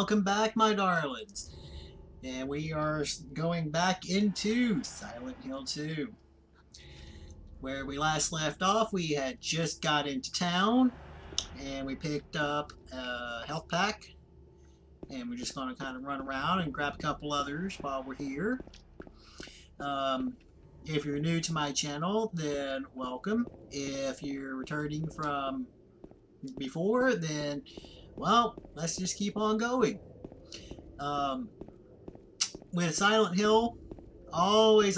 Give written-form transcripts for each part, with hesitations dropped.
welcome back, my darlings. And we are going back into Silent Hill 2. Where we last left off, we had just got into town, and we picked up a health pack. And we're just going to kind of run around and grab a couple others while we're here. If you're new to my channel, then welcome. If you're returning from before, then, well, let's just keep on going. With Silent Hill, always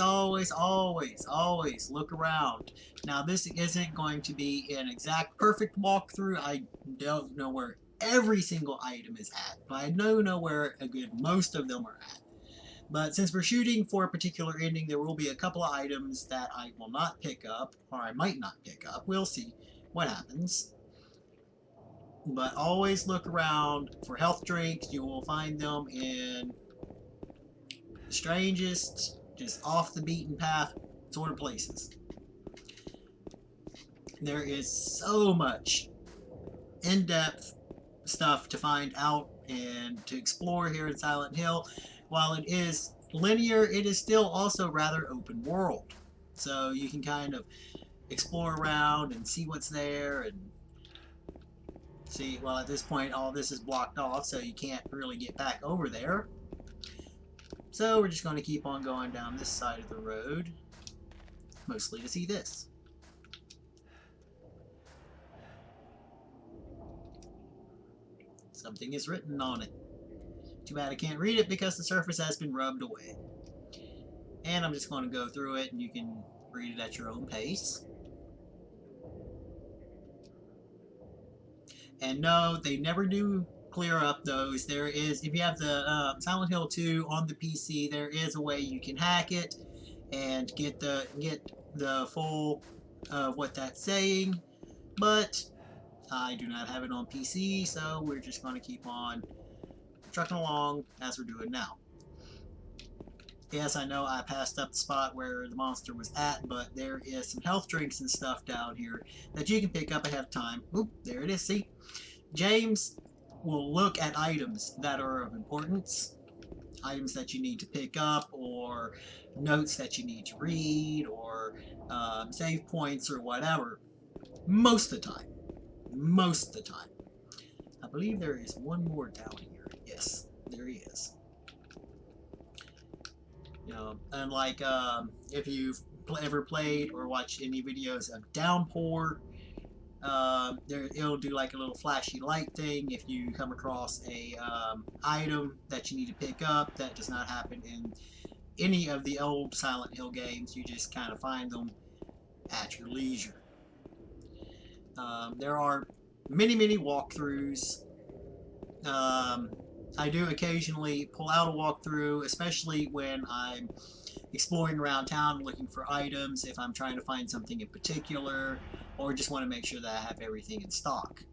look around. Now, this isn't going to be an exact perfect walkthrough. I don't know where every single item is at, but I know where a good most of them are at. But since we're shooting for a particular ending, there will be a couple of items that I will not pick up, or I might not pick up. We'll see what happens. But always look around for health drinks. You will find them in the strangest, just off the beaten path sort of places. There is so much in-depth stuff to find out and to explore here in Silent Hill. While it is linear, it is still also rather open world. So you can kind of explore around and see what's there and see, well, at this point all this is blocked off, so you can't really get back over there. So we're just going to keep on going down this side of the road, mostly to see this. Something is written on it. Too bad I can't read it because the surface has been rubbed away. And I'm just going to go through it and you can read it at your own pace. And no, they never do clear up those. There is, if you have the Silent Hill 2 on the PC, there is a way you can hack it and get the full of what that's saying. But I do not have it on PC, so we're just going to keep on trucking along as we're doing now. Yes, I know I passed up the spot where the monster was at, but there is some health drinks and stuff down here that you can pick up ahead of time. Oop, there it is, see? James will look at items that are of importance, items that you need to pick up, or notes that you need to read, or save points or whatever. Most of the time. Most of the time. I believe there is one more down here. Yes, there he is. You know, and like if you've ever played or watched any videos of Downpour, it'll do like a little flashy light thing if you come across a item that you need to pick up. That does not happen in any of the old Silent Hill games. You just kind of find them at your leisure. There are many walkthroughs. I do occasionally pull out a walkthrough, especially when I'm exploring around town looking for items, if I'm trying to find something in particular, or just want to make sure that I have everything in stock.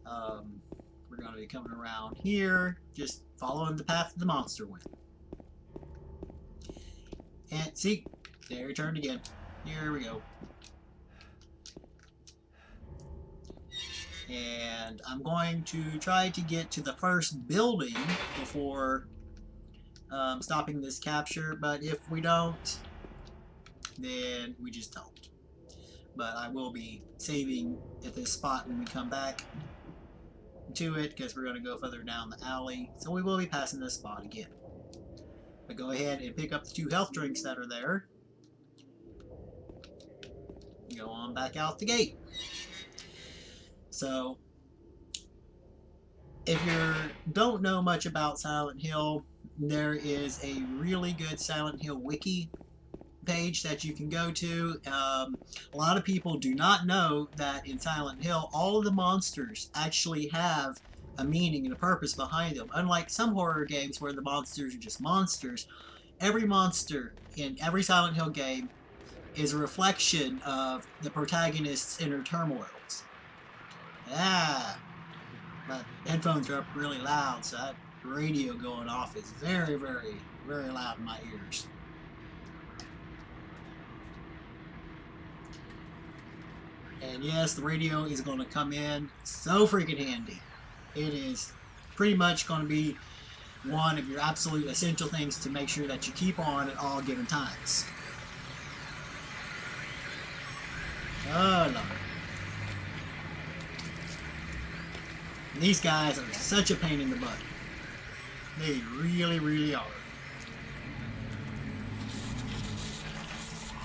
We're going to be coming around here, just following the path the monster went. And see, there he turned again. Here we go. And I'm going to try to get to the first building before stopping this capture, but if we don't, then we just don't. But I will be saving at this spot when we come back to it, because we're going to go further down the alley, so we will be passing this spot again. But go ahead and pick up the 2 health drinks that are there. Go on back out the gate. So, if you don't know much about Silent Hill, there is a really good Silent Hill wiki page that you can go to. A lot of people do not know that in Silent Hill, all of the monsters actually have a meaning and a purpose behind them. Unlike some horror games where the monsters are just monsters, every monster in every Silent Hill game is a reflection of the protagonist's inner turmoils. Ah, my headphones are up really loud, so that radio going off is very loud in my ears. And yes, the radio is going to come in so freaking handy. It is pretty much going to be one of your absolute essential things to make sure that you keep on at all given times. Oh, Lord. These guys are such a pain in the butt. They really, really are.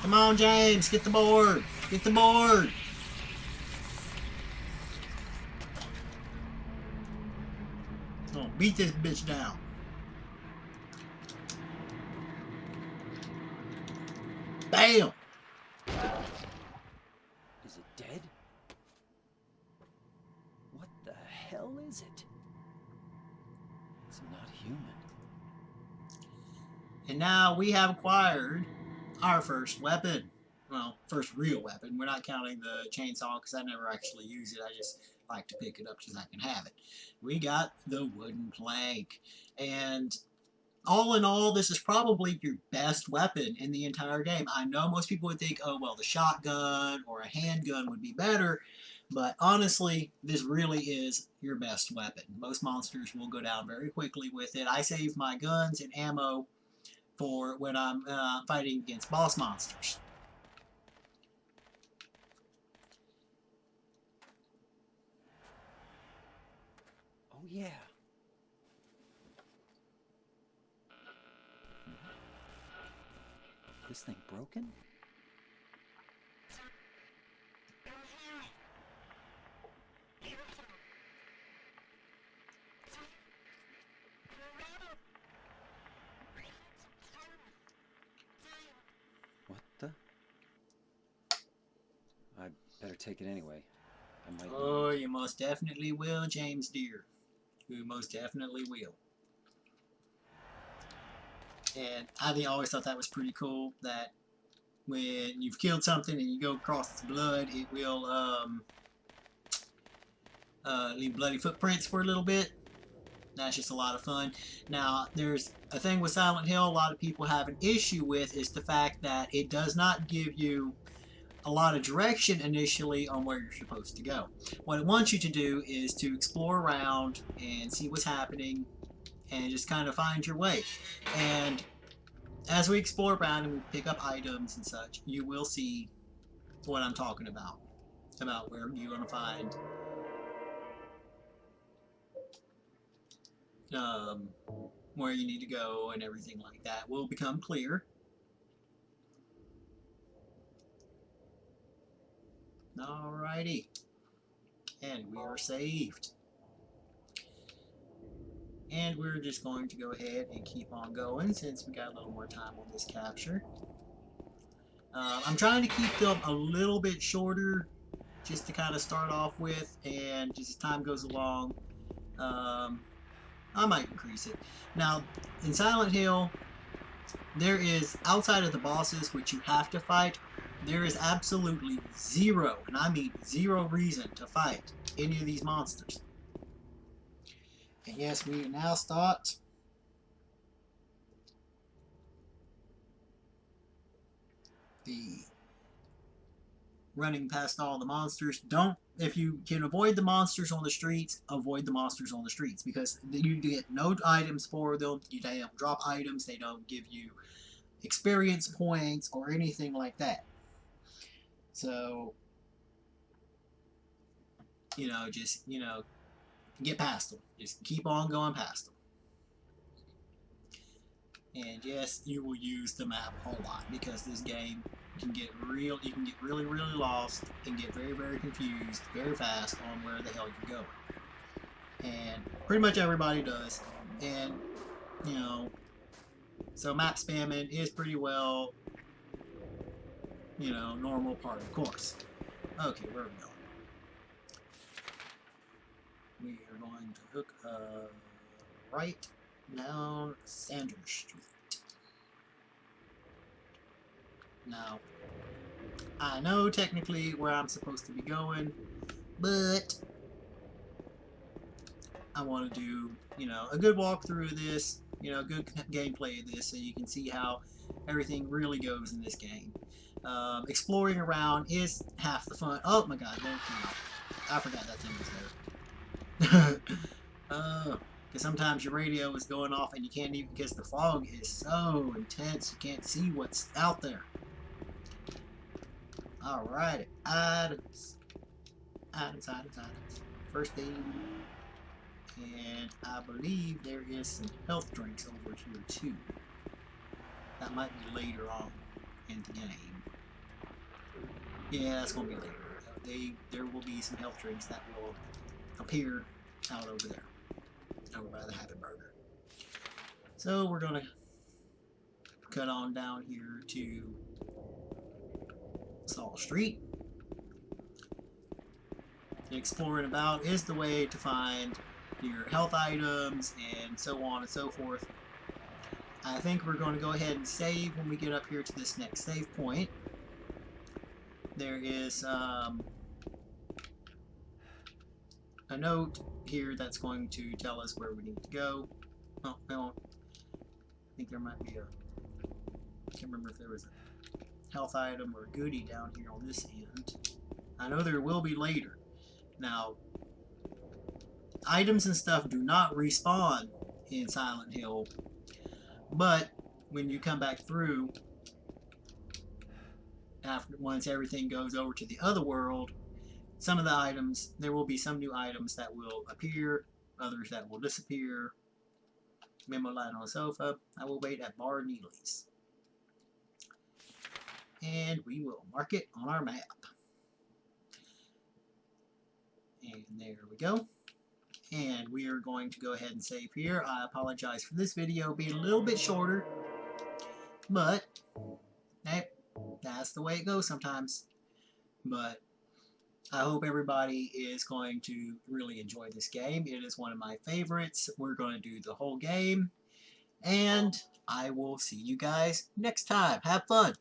Come on, James, get the board. Get the board. Oh, beat this bitch down. Bam! Is it dead? What the hell is it? It's not human. And now we have acquired our first weapon. Well, first real weapon. We're not counting the chainsaw because I never actually use it. I just like to pick it up because I can have it. We got the wooden plank. And all in all, this is probably your best weapon in the entire game. I know most people would think, oh, well, the shotgun or a handgun would be better. But honestly, this really is your best weapon. Most monsters will go down very quickly with it. I save my guns and ammo for when I'm fighting against boss monsters. Oh, yeah. This thing broken? What the? I better take it anyway. I might. Oh, you most definitely will, James dear. You most definitely will. And I always thought that was pretty cool, that when you've killed something and you go across its blood, it will leave bloody footprints for a little bit. That's just a lot of fun. Now, there's a thing with Silent Hill a lot of people have an issue with, is the fact that it does not give you a lot of direction initially on where you're supposed to go. What it wants you to do is to explore around and see what's happening and just kind of find your way. And as we explore around and we pick up items and such, you will see what I'm talking about where you're going to find where you need to go and everything like that will become clear. Alrighty. And we are saved. And we're just going to go ahead and keep on going since we got a little more time on this capture. I'm trying to keep them a little bit shorter just to kind of start off with, and just as time goes along, I might increase it. Now, in Silent Hill, there is, outside of the bosses, which you have to fight, there is absolutely zero, and I mean zero reason to fight any of these monsters. And yes, we now start the running past all the monsters. If you can avoid the monsters on the streets, avoid the monsters on the streets, because you get no items for them. They don't drop items. They don't give you experience points or anything like that. So, just, get past them. Just keep on going past them. And yes, you will use the map a lot, because this game you can get really, really lost and get very, very confused very fast on where the hell you're going. And pretty much everybody does. And, so map spamming is pretty well, normal part, of course. Okay, where are we going? We are going to hook right down Sanders Street. Now, I know technically where I'm supposed to be going, but I want to do, a good walkthrough of this, good gameplay of this, so you can see how everything really goes in this game. Exploring around is half the fun. Oh my god, I forgot that thing was there. Because sometimes your radio is going off and you can't even, because the fog is so intense, you can't see what's out there. Alright, items. Items. First aid. And I believe there is some health drinks over here too. That might be later on in the game. Yeah, that's going to be later. There will be some health drinks that will appear out over there. Over by the Happy Burger. So we're going to cut on down here to Saul Street. Exploring about is the way to find your health items and so on and so forth. I think we're going to go ahead and save when we get up here to this next save point. There is a note here that's going to tell us where we need to go. Oh, I think there might be I can't remember if there was a health item or a goodie down here on this end. I know there will be later. Now, items and stuff do not respawn in Silent Hill, but when you come back through, once everything goes over to the other world, some of the items, there will be some new items that will appear, others that will disappear. Memo line on the sofa. I will wait at Bar Neely's. And we will mark it on our map. And there we go. And we are going to go ahead and save here. I apologize for this video being a little bit shorter, but hey, that's the way it goes sometimes. But I hope everybody is going to really enjoy this game. It is one of my favorites. We're going to do the whole game, and I will see you guys next time. Have fun.